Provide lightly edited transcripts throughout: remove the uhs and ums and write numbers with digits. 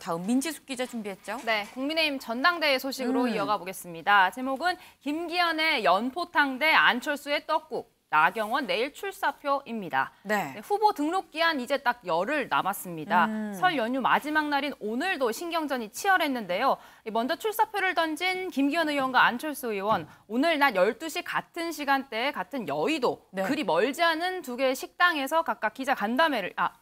다음 민지숙 기자 준비했죠? 네, 국민의힘 전당대회 소식으로 이어가 보겠습니다. 제목은 김기현의 연포탕 대 안철수의 떡국. 나경원 내일 출사표입니다. 네. 후보 등록 기한 이제 딱 열흘 남았습니다. 설 연휴 마지막 날인 오늘도 신경전이 치열했는데요. 먼저 출사표를 던진 김기현 의원과 안철수 의원, 오늘 낮 12시 같은 시간대에 같은 여의도, 네. 그리 멀지 않은 두 개의 식당에서 각각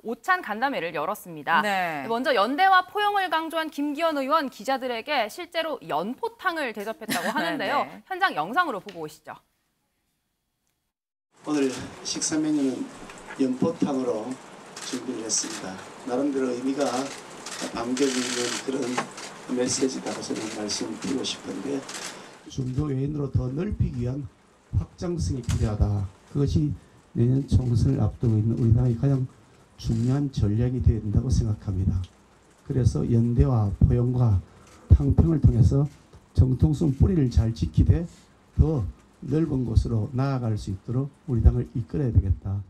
오찬 간담회를 열었습니다. 네. 먼저 연대와 포용을 강조한 김기현 의원 기자들에게 실제로 연포탕을 대접했다고 하는데요. 네. 현장 영상으로 보고 오시죠. 오늘 식사 메뉴는 연포탕으로 준비를 했습니다. 나름대로 의미가 담겨 있는 그런 메시지라고 저는 말씀드리고 싶은데, 중도 외인으로 더 넓히기 위한 확장성이 필요하다. 그것이 내년 총선을 앞두고 있는 우리 당의 가장 중요한 전략이 되어야 된다고 생각합니다. 그래서 연대와 포용과 탕평을 통해서 정통성 뿌리를 잘 지키되 더 넓은 곳으로 나아갈 수 있도록 우리 당을 이끌어야 되겠다.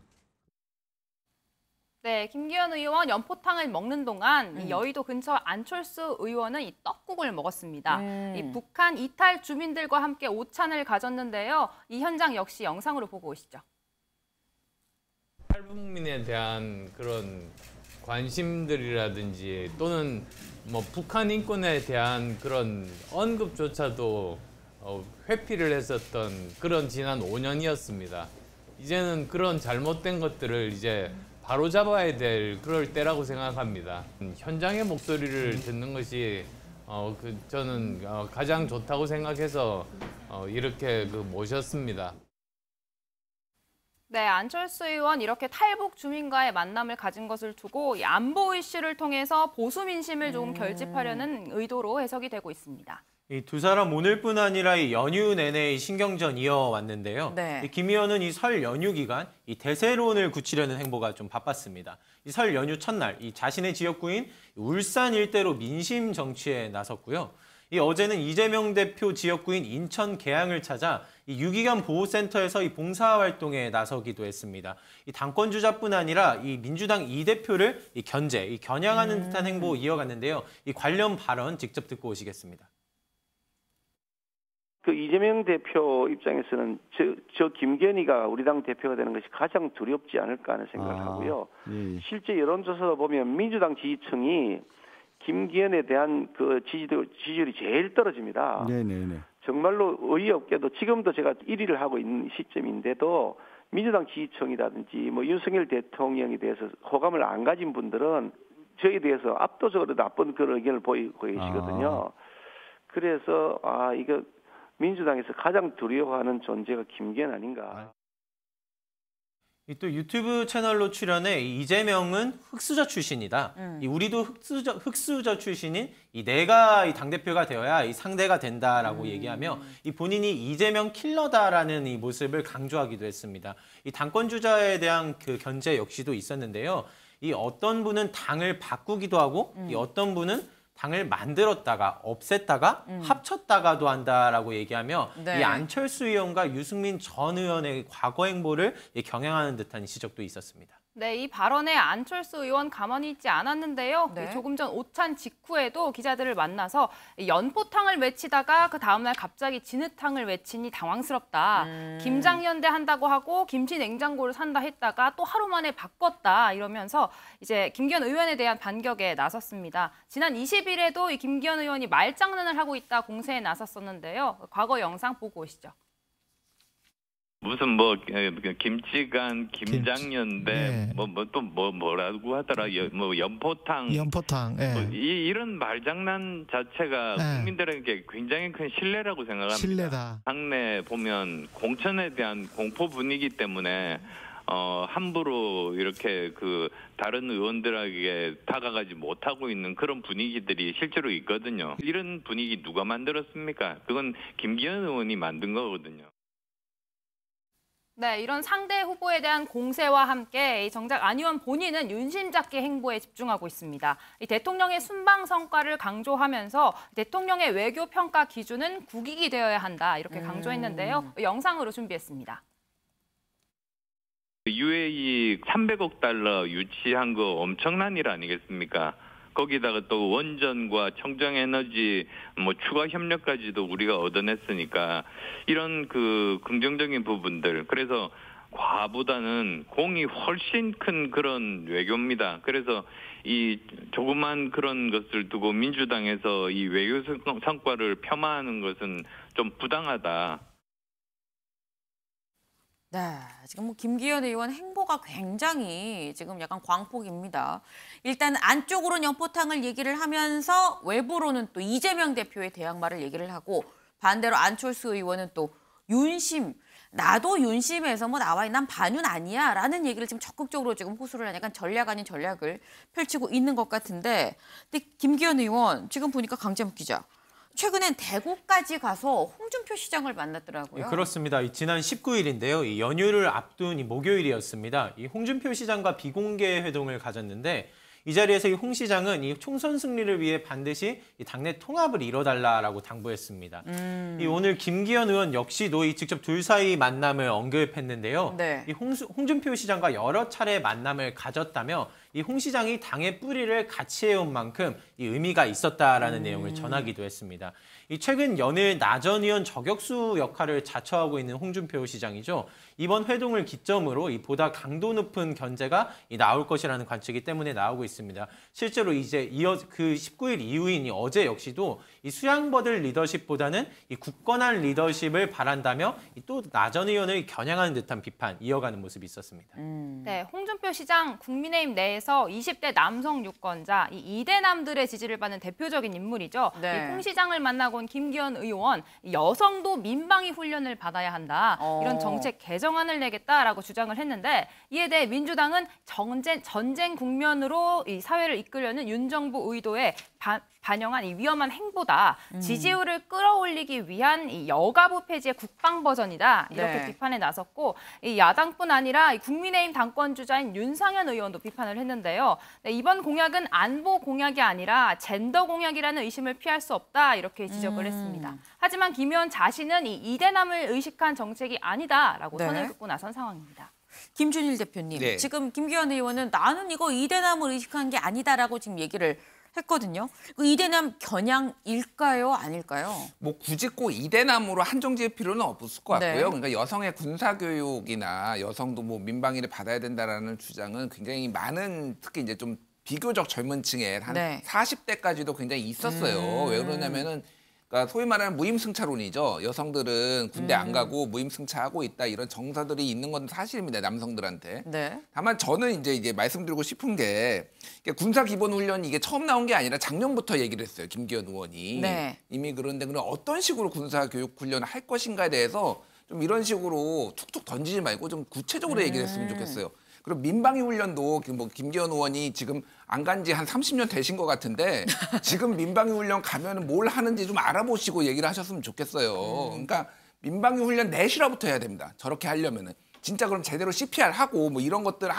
네, 김기현 의원 연포탕을 먹는 동안 이 여의도 근처 안철수 의원은 이 떡국을 먹었습니다. 이 북한 이탈 주민들과 함께 오찬을 가졌는데요. 이 현장 역시 영상으로 보고 오시죠. 탈북민에 대한 그런 관심들이라든지 또는 뭐 북한 인권에 대한 그런 언급조차도 회피를 했었던 그런 지난 5년이었습니다. 이제는 그런 잘못된 것들을 이제 바로잡아야 될 그럴 때라고 생각합니다. 현장의 목소리를 듣는 것이 저는 가장 좋다고 생각해서 이렇게 모셨습니다. 네, 안철수 의원 이렇게 탈북 주민과의 만남을 가진 것을 두고 이 안보 이슈를 통해서 보수 민심을 조금 결집하려는 의도로 해석이 되고 있습니다. 이 두 사람 오늘뿐 아니라 이 연휴 내내 신경전 이어왔는데요. 네. 김 의원은 이 설 연휴 기간 이 대세론을 굳히려는 행보가 좀 바빴습니다. 이 설 연휴 첫날 이 자신의 지역구인 울산 일대로 민심 정치에 나섰고요. 이 어제는 이재명 대표 지역구인 인천 계양을 찾아 이 유기견 보호센터에서 이 봉사활동에 나서기도 했습니다. 이 당권 주자뿐 아니라 이 민주당 이 대표를 이 겨냥하는 듯한 행보 이어갔는데요. 이 관련 발언 직접 듣고 오시겠습니다. 그 이재명 대표 입장에서는 저 김기현이가 우리 당 대표가 되는 것이 가장 두렵지 않을까 하는 생각을 하고요. 실제 여론조사로 보면 민주당 지지층이 김기현에 대한 그 지지율이 제일 떨어집니다. 네네네. 정말로 어이없게도 지금도 제가 1위를 하고 있는 시점인데도 민주당 지지층이라든지 뭐 윤석열 대통령에 대해서 호감을 안 가진 분들은 저에 대해서 압도적으로 나쁜 그런 의견을 보이고 계시거든요. 그래서 이거 민주당에서 가장 두려워하는 존재가 김기현 아닌가. 또 유튜브 채널로 출연해 이재명은 흑수저 출신이다. 우리도 흑수저 출신인 내가 이 당대표가 되어야 이 상대가 된다라고 얘기하며 본인이 이재명 킬러다라는 이 모습을 강조하기도 했습니다. 이 당권 주자에 대한 그 견제 역시도 있었는데요. 이 어떤 분은 당을 바꾸기도 하고 이 어떤 분은 당을 만들었다가 없앴다가 합쳤다가도 한다라고 얘기하며 네. 이 안철수 의원과 유승민 전 의원의 과거 행보를 겨냥하는 듯한 지적도 있었습니다. 네, 이 발언에 안철수 의원 가만히 있지 않았는데요. 네. 조금 전 오찬 직후에도 기자들을 만나서 연포탕을 외치다가 그 다음날 갑자기 진흙탕을 외치니 당황스럽다. 김장연대 한다고 하고 김치 냉장고를 산다 했다가 또 하루 만에 바꿨다 이러면서 이제 김기현 의원에 대한 반격에 나섰습니다. 지난 20일에도 이 김기현 의원이 말장난을 하고 있다 공세에 나섰었는데요. 과거 영상 보고 오시죠. 무슨 김치간, 김장연대, 뭐라고 하더라, 연포탕. 예. 이런 말장난 자체가 국민들에게 굉장히 큰 신뢰라고 생각합니다. 신뢰다. 당내 보면 공천에 대한 공포 분위기 때문에 함부로 이렇게 다른 의원들에게 다가가지 못하고 있는 그런 분위기들이 실제로 있거든요. 이런 분위기 누가 만들었습니까? 그건 김기현 의원이 만든 거거든요. 네, 이런 상대 후보에 대한 공세와 함께 정작 안 의원 본인은 윤심잡기 행보에 집중하고 있습니다. 이 대통령의 순방 성과를 강조하면서 대통령의 외교 평가 기준은 국익이 되어야 한다 이렇게 강조했는데요. 영상으로 준비했습니다. UAE 300억 달러 유치한 거 엄청난 일 아니겠습니까? 거기다가 또 원전과 청정에너지 뭐 추가 협력까지도 우리가 얻어냈으니까 이런 그 긍정적인 부분들 그래서 과보다는 공이 훨씬 큰 그런 외교입니다. 그래서 이 조그만 그런 것을 두고 민주당에서 이 외교 성과를 폄하하는 것은 좀 부당하다. 네, 지금 뭐 김기현 의원 행보가 굉장히 지금 약간 광폭입니다. 일단 안쪽으로는 연포탕을 얘기를 하면서 외부로는 또 이재명 대표의 대항마를 얘기를 하고 반대로 안철수 의원은 또 윤심, 나도 윤심에서 뭐 나와 난 반윤 아니야 라는 얘기를 지금 적극적으로 지금 호소를 하니까 전략 아닌 전략을 펼치고 있는 것 같은데 근데 김기현 의원 지금 보니까 강재묵 기자 최근엔 대구까지 가서 홍준표 시장을 만났더라고요. 그렇습니다. 지난 19일인데요. 이 연휴를 앞둔 이 목요일이었습니다. 이 홍준표 시장과 비공개 회동을 가졌는데 이 자리에서 이 홍 시장은 이 총선 승리를 위해 반드시 이 당내 통합을 이뤄달라라고 당부했습니다. 이 오늘 김기현 의원 역시도 이 직접 둘 사이 만남을 언급했는데요. 네. 이 홍준표 시장과 여러 차례 만남을 가졌다며 이 홍 시장이 당의 뿌리를 같이 해온 만큼 이 의미가 있었다라는 내용을 전하기도 했습니다. 이 최근 연일 나 전 의원 저격수 역할을 자처하고 있는 홍준표 시장이죠. 이번 회동을 기점으로 이 보다 강도 높은 견제가 나올 것이라는 관측이 때문에 나오고 있습니다. 실제로 이제 그 19일 이후인 어제 역시도 이 수양버들 리더십보다는 이 굳건한 리더십을 바란다며 또 나 전 의원을 겨냥하는 듯한 비판 이어가는 모습이 있었습니다. 네, 홍준표 시장 국민의힘 내에서 20대 남성 유권자 이 이대남들의 지지를 받는 대표적인 인물이죠. 네. 이 홍 시장을 만나고 온 김기현 의원 여성도 민방위 훈련을 받아야 한다. 이런 정책 개정안을 내겠다라고 주장을 했는데 이에 대해 민주당은 전쟁 국면으로 이 사회를 이끌려는 윤 정부 의도에 반영한 이 위험한 행보다 지지율을 끌어올리기 위한 이 여가부 폐지의 국방 버전이다 이렇게 네. 비판에 나섰고 이 야당뿐 아니라 이 국민의힘 당권 주자인 윤상현 의원도 비판을 했는데요. 네, 이번 공약은 안보 공약이 아니라 젠더 공약이라는 의심을 피할 수 없다 이렇게 지적을 했습니다. 하지만 김 의원 자신은 이 이대남을 의식한 정책이 아니다라고 네. 선을 긋고 나선 상황입니다. 김준일 대표님, 네. 지금 김기현 의원은 나는 이거 이대남을 의식한 게 아니다라고 지금 얘기를 했거든요. 그 이대남 겨냥일까요? 아닐까요? 뭐 굳이 꼭 이대남으로 한정 지을 필요는 없을 것 같고요. 네. 그러니까 여성의 군사교육이나 여성도 뭐 민방위를 받아야 된다라는 주장은 굉장히 많은 특히 이제 좀 비교적 젊은 층에 한 네. 40대까지도 굉장히 있었어요. 왜 그러냐면은 그러니까 소위 말하는 무임승차론이죠. 여성들은 군대 안 가고 무임승차하고 있다 이런 정서들이 있는 건 사실입니다. 남성들한테. 네. 다만 저는 이제 말씀드리고 싶은 게 군사 기본 훈련이 이게 처음 나온 게 아니라 작년부터 얘기를 했어요. 김기현 의원이. 네. 이미 그런데 그럼 어떤 식으로 군사 교육 훈련을 할 것인가에 대해서 좀 이런 식으로 툭툭 던지지 말고 좀 구체적으로 얘기를 했으면 좋겠어요. 그리고 민방위 훈련도 뭐 김기현 의원이 지금 안 간 지 한 30년 되신 것 같은데 지금 민방위 훈련 가면은 뭘 하는지 좀 알아보시고 얘기를 하셨으면 좋겠어요. 그러니까 민방위 훈련 내실화부터 해야 됩니다. 저렇게 하려면은. 진짜 그럼 제대로 CPR 하고 뭐 이런 것들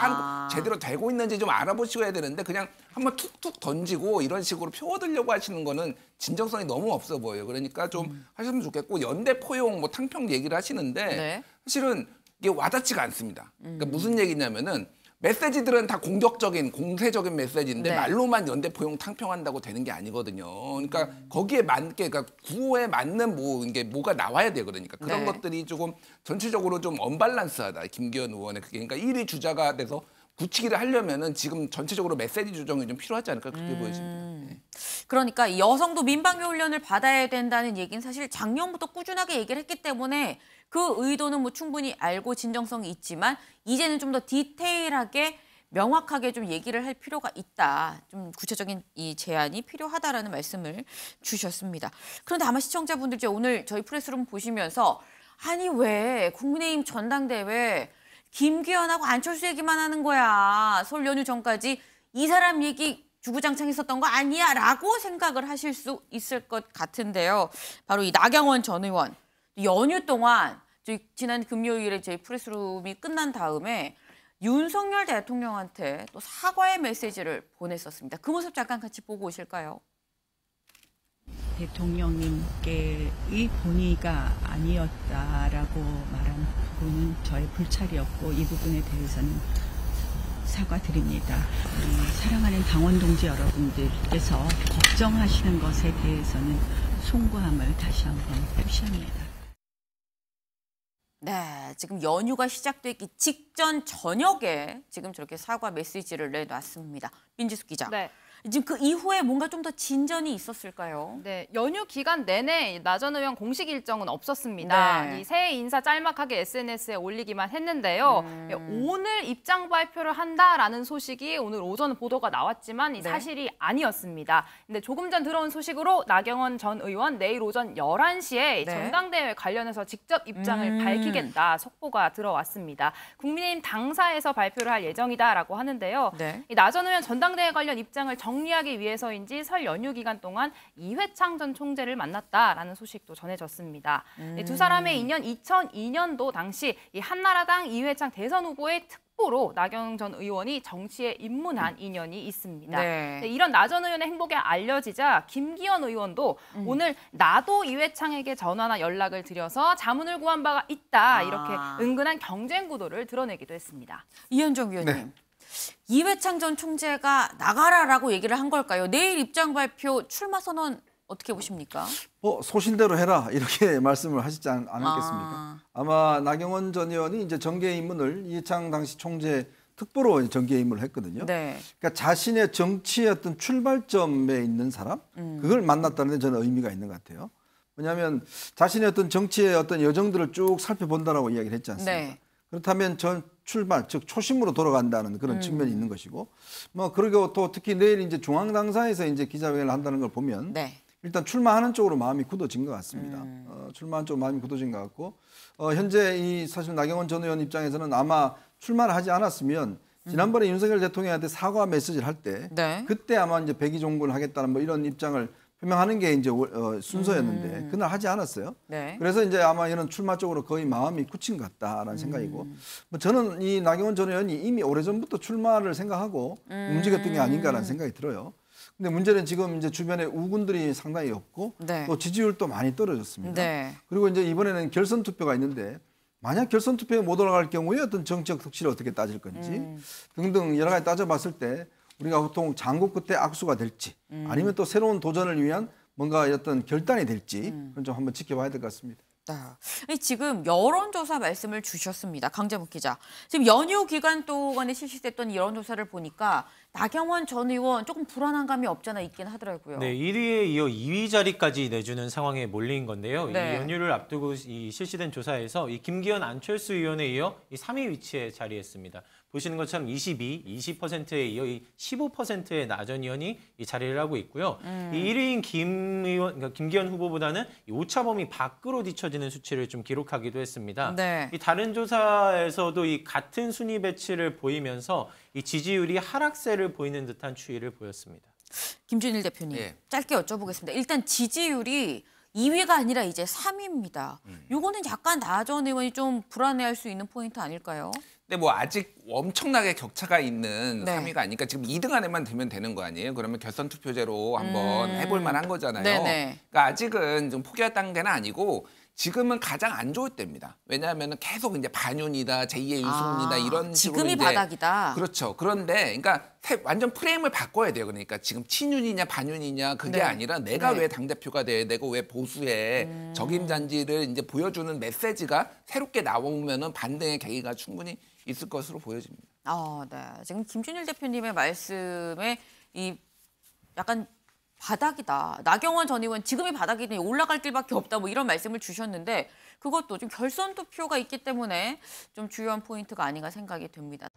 제대로 되고 있는지 좀 알아보시고 해야 되는데 그냥 한번 툭툭 던지고 이런 식으로 표 얻으려고 하시는 거는 진정성이 너무 없어 보여요. 그러니까 좀 하셨으면 좋겠고 연대 포용 뭐 탕평 얘기를 하시는데 네. 사실은 이게 와닿지가 않습니다. 그러니까 무슨 얘기냐면은 메시지들은 다 공격적인 공세적인 메시지인데 네. 말로만 연대 포용 탕평한다고 되는 게 아니거든요. 그러니까 거기에 맞게 그러니까 구호에 맞는 이게 뭐가 나와야 돼요. 그러니까 그런 네. 것들이 조금 전체적으로 좀 언밸런스하다. 김기현 의원의 그게 그러니까 1위 주자가 돼서 굳히기를 하려면은 지금 전체적으로 메시지 조정이 좀 필요하지 않을까 그렇게 보여집니다. 네. 그러니까 이 여성도 민방위 훈련을 받아야 된다는 얘기는 사실 작년부터 꾸준하게 얘기를 했기 때문에 그 의도는 뭐 충분히 알고 진정성이 있지만 이제는 좀 더 디테일하게 명확하게 좀 얘기를 할 필요가 있다. 좀 구체적인 이 제안이 필요하다라는 말씀을 주셨습니다. 그런데 아마 시청자분들 오늘 저희 프레스룸 보시면서 아니 왜 국민의힘 전당대회 김기현하고 안철수 얘기만 하는 거야. 설 연휴 전까지 이 사람 얘기 주구장창 했었던 거 아니야 라고 생각을 하실 수 있을 것 같은데요. 바로 이 나경원 전 의원. 연휴 동안 지난 금요일에 저희 프레스룸이 끝난 다음에 윤석열 대통령한테 또 사과의 메시지를 보냈었습니다. 그 모습 잠깐 같이 보고 오실까요? 대통령님께의 본의가 아니었다라고 말한 부분은 저의 불찰이었고 이 부분에 대해서는 사과드립니다. 우리 사랑하는 당원 동지 여러분들께서 걱정하시는 것에 대해서는 송구함을 다시 한번 표시합니다. 네, 지금 연휴가 시작되기 직전 저녁에 지금 저렇게 사과 메시지를 내놨습니다. 민지숙 기자. 네. 지금 그 이후에 뭔가 좀 더 진전이 있었을까요? 네, 연휴 기간 내내 나 전 의원 공식 일정은 없었습니다. 네. 이 새해 인사 짤막하게 SNS에 올리기만 했는데요. 오늘 입장 발표를 한다라는 소식이 오늘 오전 보도가 나왔지만 이 네. 사실이 아니었습니다. 근데 조금 전 들어온 소식으로 나경원 전 의원 내일 오전 11시에 네. 전당대회 관련해서 직접 입장을 밝히겠다 속보가 들어왔습니다. 국민의힘 당사에서 발표를 할 예정이다라고 하는데요. 네. 나 전 의원 전당대회 관련 입장을 정리하기 위해서인지 설 연휴 기간 동안 이회창 전 총재를 만났다라는 소식도 전해졌습니다. 두 사람의 인연 2002년도 당시 이 한나라당 이회창 대선 후보의 특보로 나경원 전 의원이 정치에 입문한 인연이 있습니다. 네. 이런 나 전 의원의 행복이 알려지자 김기현 의원도 오늘 나도 이회창에게 전화나 연락을 드려서 자문을 구한 바가 있다 이렇게 은근한 경쟁 구도를 드러내기도 했습니다. 이현정 위원님. 이회창 전 총재가 나가라라고 얘기를 한 걸까요? 내일 입장 발표 출마 선언 어떻게 보십니까? 소신대로 해라 이렇게 말씀을 하시지 않았겠습니까? 아마 나경원 전 의원이 이제 정계 입문을 이회창 당시 총재 특보로 정계 입문을 했거든요. 네. 그러니까 자신의 정치의 어떤 출발점에 있는 사람 그걸 만났다는 데 저는 의미가 있는 것 같아요. 왜냐하면 자신의 어떤 정치의 어떤 여정들을 쭉 살펴본다라고 이야기를 했지 않습니까? 네. 그렇다면 전 출발, 즉 초심으로 돌아간다는 그런 측면이 있는 것이고, 뭐 그리고 또 특히 내일 이제 중앙당사에서 이제 기자회견을 한다는 걸 보면 네. 일단 출마하는 쪽으로 마음이 굳어진 것 같습니다. 출마하는 쪽으로 마음이 굳어진 것 같고, 현재 이 사실 나경원 전 의원 입장에서는 아마 출마를 하지 않았으면 지난번에 윤석열 대통령한테 사과 메시지를 할 때, 네. 그때 아마 이제 백의종군을 하겠다는 뭐 이런 입장을 표명하는 게 이제 순서였는데 그날 하지 않았어요. 네. 그래서 이제 아마 이런 출마 쪽으로 거의 마음이 굳힌 것 같다라는 생각이고, 뭐 저는 이 나경원 전 의원이 이미 오래전부터 출마를 생각하고 움직였던 게 아닌가라는 생각이 들어요. 근데 문제는 지금 이제 주변에 우군들이 상당히 없고 네. 또 지지율도 많이 떨어졌습니다. 네. 그리고 이제 이번에는 결선 투표가 있는데 만약 결선 투표에 못 올라갈 경우에 어떤 정치적 득실을 어떻게 따질 건지 등등 여러 가지 따져봤을 때 우리가 보통 장고 끝에 악수가 될지 아니면 또 새로운 도전을 위한 뭔가 어떤 결단이 될지 그건 좀 한번 지켜봐야 될 것 같습니다. 네. 지금 여론조사 말씀을 주셨습니다. 강재묵 기자. 지금 연휴 기간 동안에 실시됐던 여론조사를 보니까 나경원 전 의원 조금 불안한 감이 없잖아 있긴 하더라고요. 네, 1위에 이어 2위 자리까지 내주는 상황에 몰린 건데요. 네. 이 연휴를 앞두고 이 실시된 조사에서 이 김기현 안철수 의원에 이어 이 3위 위치에 자리했습니다. 보시는 것처럼 20%에 이어 이 15%의 나 전 의원이 이 자리를 하고 있고요. 이 1위인 그러니까 김기현 후보보다는 이 오차범위 밖으로 뒤처지는 수치를 좀 기록하기도 했습니다. 네. 이 다른 조사에서도 이 같은 순위 배치를 보이면서 이 지지율이 하락세를 보이는 듯한 추이를 보였습니다. 김준일 대표님, 예. 짧게 여쭤보겠습니다. 일단 지지율이 2위가 아니라 이제 3위입니다. 요거는 약간 나 전 의원이 좀 불안해할 수 있는 포인트 아닐까요? 근데 뭐 아직 엄청나게 격차가 있는 네. 3위가 아니니까 지금 2등 안에만 들면 되는 거 아니에요? 그러면 결선 투표제로 한번 해볼 만한 거잖아요. 네네. 그러니까 아직은 좀 포기할 단계는 아니고 지금은 가장 안 좋을 때입니다. 왜냐하면 계속 이제 반윤이다, 제2의 유승민이다 이런 식으로 지금이 이제 바닥이다. 그렇죠. 그런데 그러니까 완전 프레임을 바꿔야 돼요. 그러니까 지금 친윤이냐 반윤이냐 그게 네. 아니라 내가 네. 왜 당대표가 돼, 내가 왜 보수해, 적임잔지를 이제 보여주는 메시지가 새롭게 나오면은 반등의 계기가 충분히 있을 것으로 보여집니다. 네. 지금 김준일 대표님의 말씀에 이 약간 바닥이다. 나경원 전 의원 지금이 바닥이니 올라갈 길밖에 없다. 뭐 이런 말씀을 주셨는데 그것도 좀 결선 투표가 있기 때문에 좀 주요한 포인트가 아닌가 생각이 듭니다.